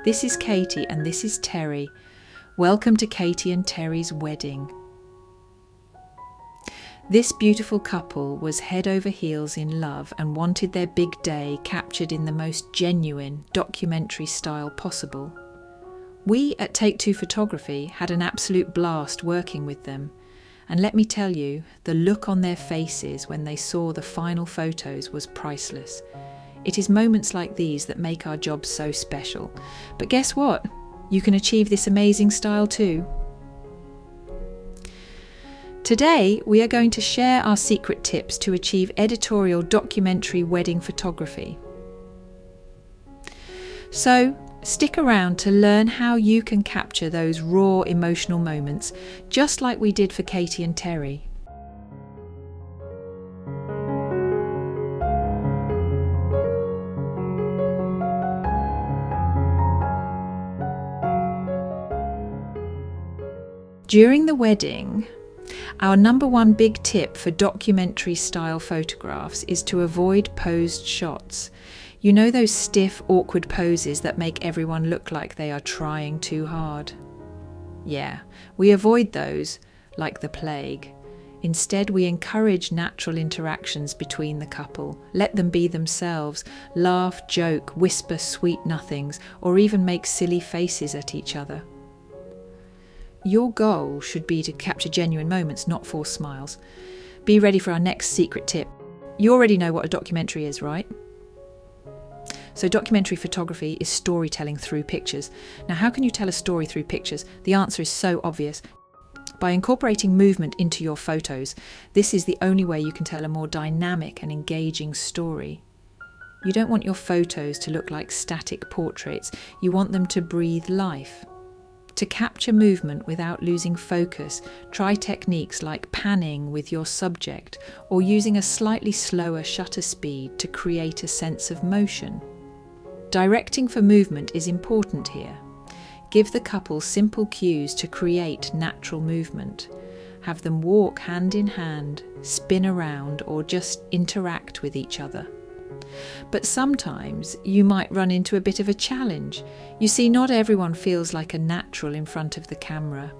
This is Katie and this is Terry. Welcome to Katie and Terry's wedding. This beautiful couple was head over heels in love and wanted their big day captured in the most genuine documentary style possible. We at Take Two Photography had an absolute blast working with them. And let me tell you, the look on their faces when they saw the final photos was priceless. It is moments like these that make our job so special. But guess what? You can achieve this amazing style too. Today, we are going to share our secret tips to achieve editorial documentary wedding photography. So, stick around to learn how you can capture those raw emotional moments, just like we did for Katie and Terry. During the wedding, our number one big tip for documentary style photographs is to avoid posed shots. You know those stiff, awkward poses that make everyone look like they are trying too hard? Yeah, we avoid those like the plague. Instead, we encourage natural interactions between the couple. Let them be themselves, laugh, joke, whisper sweet nothings, or even make silly faces at each other. Your goal should be to capture genuine moments, not forced smiles. Be ready for our next secret tip. You already know what a documentary is, right? So documentary photography is storytelling through pictures. Now, how can you tell a story through pictures? The answer is so obvious. By incorporating movement into your photos, this is the only way you can tell a more dynamic and engaging story. You don't want your photos to look like static portraits. You want them to breathe life. To capture movement without losing focus, try techniques like panning with your subject or using a slightly slower shutter speed to create a sense of motion. Directing for movement is important here. Give the couple simple cues to create natural movement. Have them walk hand in hand, spin around, or just interact with each other. But sometimes you might run into a bit of a challenge. You see, not everyone feels like a natural in front of the camera.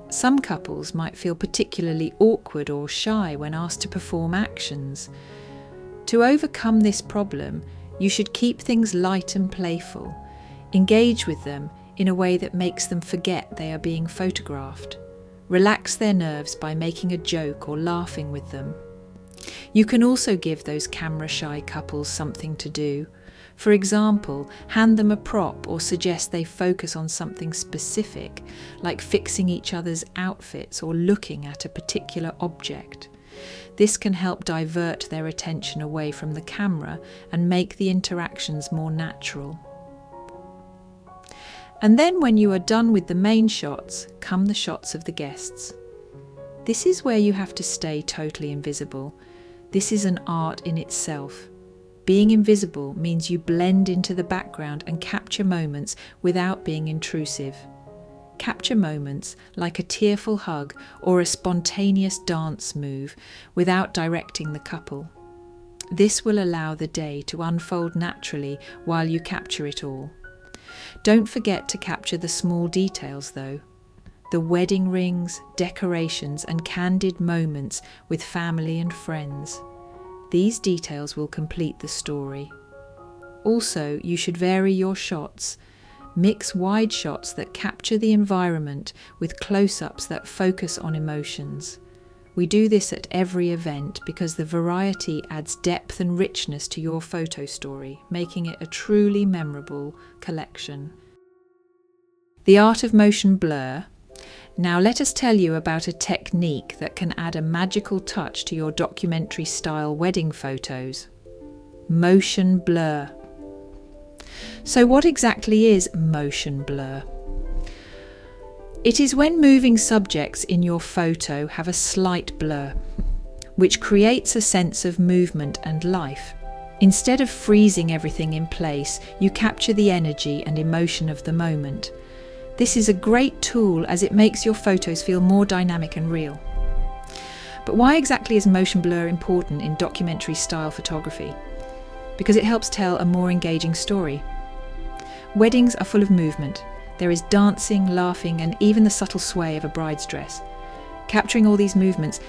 Some couples might feel particularly awkward or shy when asked to perform actions. To overcome this problem, you should keep things light and playful. Engage with them in a way that makes them forget they are being photographed. Relax their nerves by making a joke or laughing with them. You can also give those camera-shy couples something to do. For example, hand them a prop or suggest they focus on something specific, like fixing each other's outfits or looking at a particular object. This can help divert their attention away from the camera and make the interactions more natural. And then when you are done with the main shots, come the shots of the guests. This is where you have to stay totally invisible. This is an art in itself. Being invisible means you blend into the background and capture moments without being intrusive. Capture moments like a tearful hug or a spontaneous dance move without directing the couple. This will allow the day to unfold naturally while you capture it all. Don't forget to capture the small details though. The wedding rings, decorations and candid moments with family and friends. These details will complete the story. Also, you should vary your shots. Mix wide shots that capture the environment with close-ups that focus on emotions. We do this at every event because the variety adds depth and richness to your photo story, making it a truly memorable collection. The art of motion blur. Now let us tell you about a technique that can add a magical touch to your documentary-style wedding photos. Motion blur. So what exactly is motion blur? It is when moving subjects in your photo have a slight blur, which creates a sense of movement and life. Instead of freezing everything in place, you capture the energy and emotion of the moment. This is a great tool as it makes your photos feel more dynamic and real. But why exactly is motion blur important in documentary style photography? Because it helps tell a more engaging story. Weddings are full of movement. There is dancing, laughing, and even the subtle sway of a bride's dress. Capturing all these movements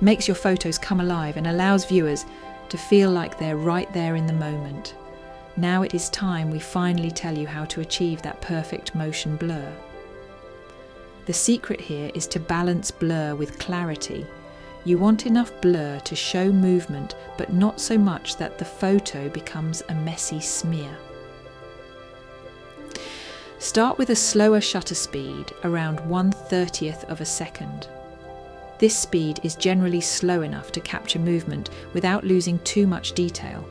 makes your photos come alive and allows viewers to feel like they're right there in the moment. Now it is time we finally tell you how to achieve that perfect motion blur. The secret here is to balance blur with clarity. You want enough blur to show movement, but not so much that the photo becomes a messy smear. Start with a slower shutter speed, around 1/30th of a second. This speed is generally slow enough to capture movement without losing too much detail.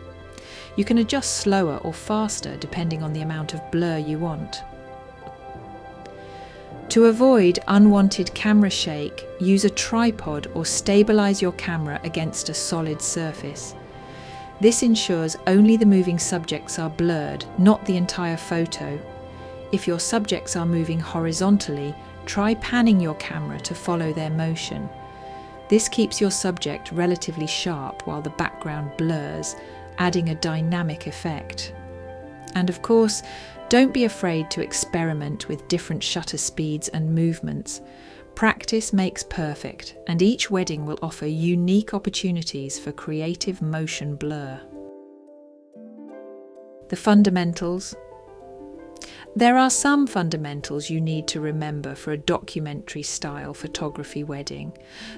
You can adjust slower or faster depending on the amount of blur you want. To avoid unwanted camera shake, use a tripod or stabilize your camera against a solid surface. This ensures only the moving subjects are blurred, not the entire photo. If your subjects are moving horizontally, try panning your camera to follow their motion. This keeps your subject relatively sharp while the background blurs, adding a dynamic effect. And of course, don't be afraid to experiment with different shutter speeds and movements. Practice makes perfect, and each wedding will offer unique opportunities for creative motion blur. The fundamentals. There are some fundamentals you need to remember for a documentary-style photography wedding.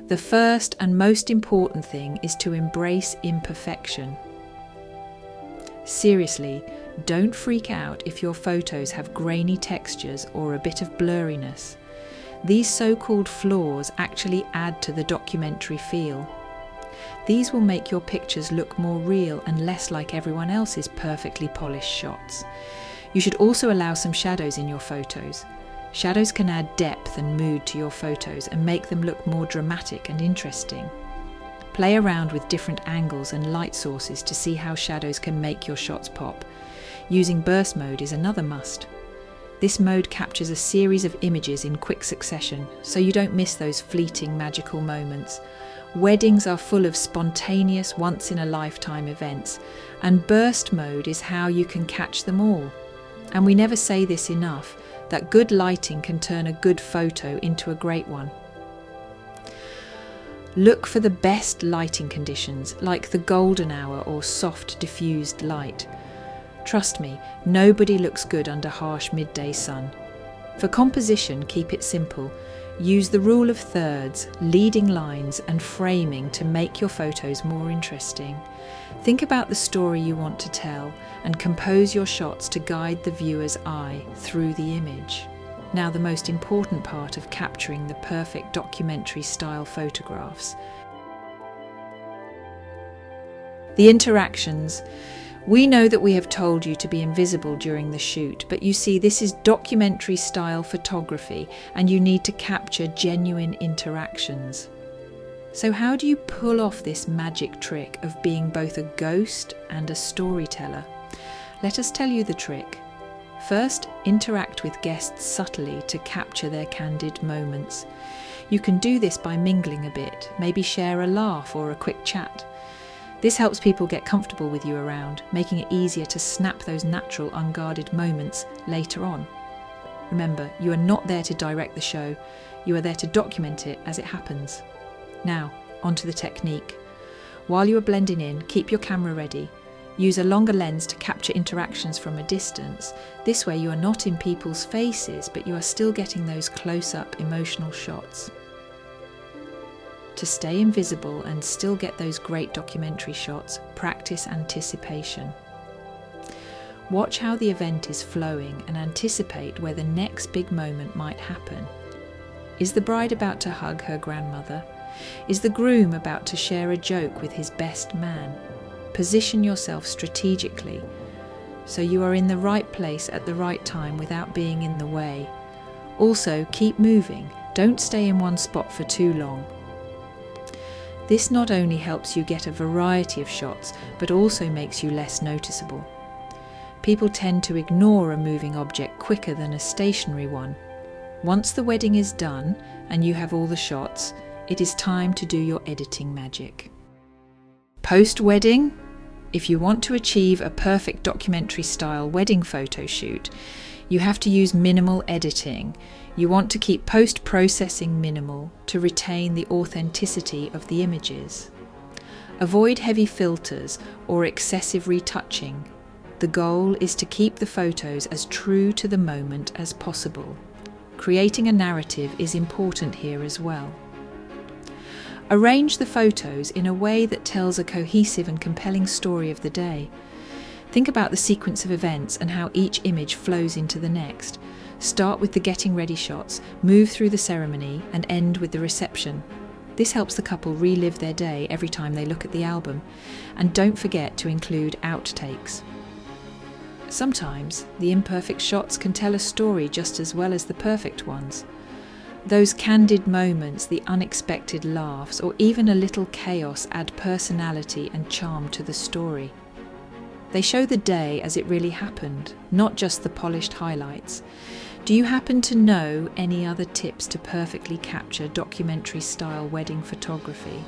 The first and most important thing is to embrace imperfection. Seriously, don't freak out if your photos have grainy textures or a bit of blurriness. These so-called flaws actually add to the documentary feel. These will make your pictures look more real and less like everyone else's perfectly polished shots. You should also allow some shadows in your photos. Shadows can add depth and mood to your photos and make them look more dramatic and interesting. Play around with different angles and light sources to see how shadows can make your shots pop. Using burst mode is another must. This mode captures a series of images in quick succession, so you don't miss those fleeting magical moments. Weddings are full of spontaneous, once-in-a-lifetime events, and burst mode is how you can catch them all. And we never say this enough, that good lighting can turn a good photo into a great one. Look for the best lighting conditions, like the golden hour or soft diffused light. Trust me, nobody looks good under harsh midday sun. For composition, keep it simple. Use the rule of thirds, leading lines and framing to make your photos more interesting. Think about the story you want to tell and compose your shots to guide the viewer's eye through the image. Now, the most important part of capturing the perfect documentary-style photographs. The interactions. We know that we have told you to be invisible during the shoot, but you see, this is documentary-style photography and you need to capture genuine interactions. So how do you pull off this magic trick of being both a ghost and a storyteller? Let us tell you the trick. First, interact with guests subtly to capture their candid moments. You can do this by mingling a bit, maybe share a laugh or a quick chat. This helps people get comfortable with you around, making it easier to snap those natural, unguarded moments later on. Remember, you are not there to direct the show, you are there to document it as it happens. Now, onto the technique. While you are blending in, keep your camera ready. Use a longer lens to capture interactions from a distance. This way you are not in people's faces, but you are still getting those close-up emotional shots. To stay invisible and still get those great documentary shots, practice anticipation. Watch how the event is flowing and anticipate where the next big moment might happen. Is the bride about to hug her grandmother? Is the groom about to share a joke with his best man? Position yourself strategically so you are in the right place at the right time without being in the way. Also, keep moving. Don't stay in one spot for too long. This not only helps you get a variety of shots, but also makes you less noticeable. People tend to ignore a moving object quicker than a stationary one. Once the wedding is done and you have all the shots, it is time to do your editing magic. Post-wedding, If you want to achieve a perfect documentary-style wedding photo shoot, you have to use minimal editing. You want to keep post-processing minimal to retain the authenticity of the images. Avoid heavy filters or excessive retouching. The goal is to keep the photos as true to the moment as possible. Creating a narrative is important here as well. Arrange the photos in a way that tells a cohesive and compelling story of the day. Think about the sequence of events and how each image flows into the next. Start with the getting ready shots, move through the ceremony, and end with the reception. This helps the couple relive their day every time they look at the album. And don't forget to include outtakes. Sometimes the imperfect shots can tell a story just as well as the perfect ones. Those candid moments, the unexpected laughs, or even a little chaos add personality and charm to the story. They show the day as it really happened, not just the polished highlights. Do you happen to know any other tips to perfectly capture documentary-style wedding photography?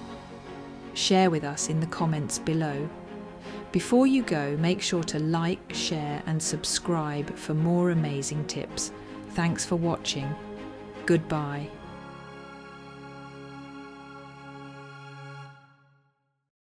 Share with us in the comments below. Before you go, make sure to like, share, and subscribe for more amazing tips. Thanks for watching. Goodbye.